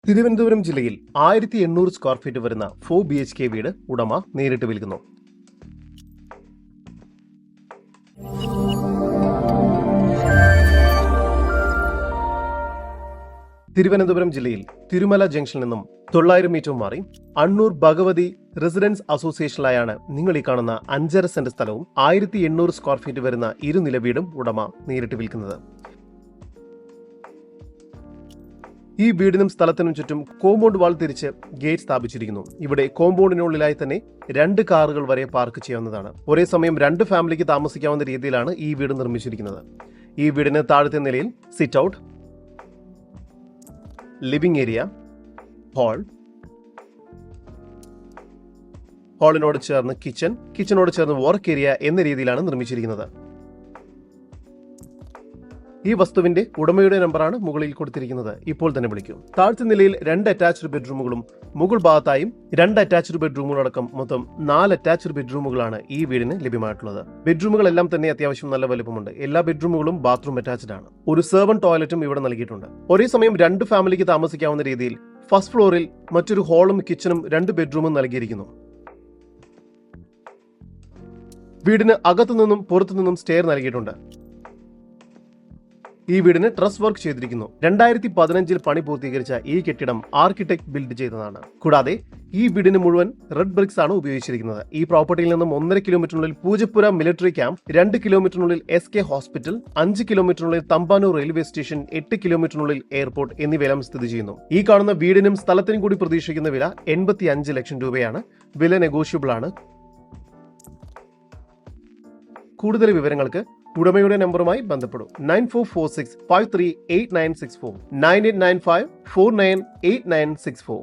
തിരുവനന്തപുരം ജില്ലയിൽ 1800 square feet വരുന്ന 4 BHK വീട് ഉടമ നേരിട്ട് വിൽക്കുന്നു. തിരുവനന്തപുരം ജില്ലയിൽ തിരുമല ജംഗ്ഷനിൽ നിന്നും 900 മീറ്റർ മാറി അണ്ണൂർ ഭഗവതി റെസിഡൻസ് അസോസിയേഷനിലായാണ് നിങ്ങൾ ഈ കാണുന്ന 5.5 സെന്റ് സ്ഥലവും 1800 സ്ക്വയർ ഫീറ്റ് വരുന്ന ഇരുനില വീടും ഉടമ നേരിട്ട് വിൽക്കുന്നത്. ഈ വീടിനും സ്ഥലത്തിനും ചുറ്റും കോമ്പൗണ്ട് വാൾ തിരിച്ച് ഗേറ്റ് സ്ഥാപിച്ചിരിക്കുന്നു. ഇവിടെ കോമ്പൗണ്ടിനുള്ളിലായി തന്നെ 2 കാറുകൾ വരെ പാർക്ക് ചെയ്യാവുന്നതാണ്. ഒരേ സമയം 2 ഫാമിലിക്ക് താമസിക്കാവുന്ന രീതിയിലാണ് ഈ വീട് നിർമ്മിച്ചിരിക്കുന്നത്. ഈ വീടിന് താഴത്തെ നിലയിൽ സിറ്റ് ഔട്ട്, ലിവിംഗ് ഏരിയ, ഹാളിനോട് ചേർന്ന് കിച്ചനോട് ചേർന്ന് വർക്ക് ഏരിയ എന്ന രീതിയിലാണ് നിർമ്മിച്ചിരിക്കുന്നത്. ഈ വസ്തുവിന്റെ ഉടമയുടെ നമ്പറാണ് മുകളിൽ കൊടുത്തിരിക്കുന്നത്. ഇപ്പോൾ തന്നെ വിളിക്കൂ. താഴത്തെ നിലയിൽ 2 അറ്റാച്ച്ഡ് ബെഡ്റൂമുകളും മുകൾ ഭാഗത്തായും 2 അറ്റാച്ച്ഡ് ബെഡ്റൂമുകളടക്കം മൊത്തം 4 അറ്റാച്ച്ഡ് ബെഡ്റൂമുകളാണ് ഈ വീടിന് ലഭ്യമായിട്ടുള്ളത്. ബെഡ്റൂമുകളെല്ലാം തന്നെ അത്യാവശ്യം നല്ല വലുപ്പമുണ്ട്. എല്ലാ ബെഡ്റൂമുകളും ബാത്റൂം അറ്റാച്ച്ഡ് ആണ്. ഒരു സെർവന്റ് ടോയ്ലറ്റും ഇവിടെ നൽകിയിട്ടുണ്ട്. ഒരേ സമയം 2 ഫാമിലിക്ക് താമസിക്കാവുന്ന രീതിയിൽ ഫസ്റ്റ് ഫ്ലോറിൽ മറ്റൊരു ഹാളും കിച്ചണും 2 ബെഡ്റൂമും നൽകിയിരിക്കുന്നു. വീടിന് അകത്തു നിന്നും പുറത്തു നിന്നും സ്റ്റെയർ നൽകിയിട്ടുണ്ട്. ഈ വീടിന് ട്രസ് വർക്ക് ചെയ്തിരിക്കുന്നു. 2015 പണി പൂർത്തീകരിച്ച ഈ കെട്ടിടം ആർക്കിടെക്ട് ബിൽഡ് ചെയ്തതാണ്. കൂടാതെ ഈ വീടിന് മുഴുവൻ റെഡ് ബ്രിക്സ് ആണ് ഉപയോഗിച്ചിരിക്കുന്നത്. ഈ പ്രോപ്പർട്ടിയിൽ നിന്നും 1.5 കിലോമീറ്ററിനുള്ളിൽ പൂജപ്പുര മിലിറ്ററി ക്യാമ്പ്, 2 കിലോമീറ്ററിനുള്ളിൽ SK ഹോസ്പിറ്റൽ, 5 കിലോമീറ്ററിനുള്ളിൽ തമ്പാനൂർ റെയിൽവേ സ്റ്റേഷൻ, 8 കിലോമീറ്ററിനുള്ളിൽ എയർപോർട്ട് എന്നിവയെല്ലാം സ്ഥിതി ചെയ്യുന്നു. ഈ കാണുന്ന വീടിനും സ്ഥലത്തിനും കൂടി പ്രതീക്ഷിക്കുന്ന വില 85 ലക്ഷം രൂപയാണ്. വില നെഗോഷ്യബിൾ ആണ്. കൂടുതൽ വിവരങ്ങൾക്ക് ഉടമയുടെ നമ്പറുമായി ബന്ധപ്പെടും. 9446538964 9895498964.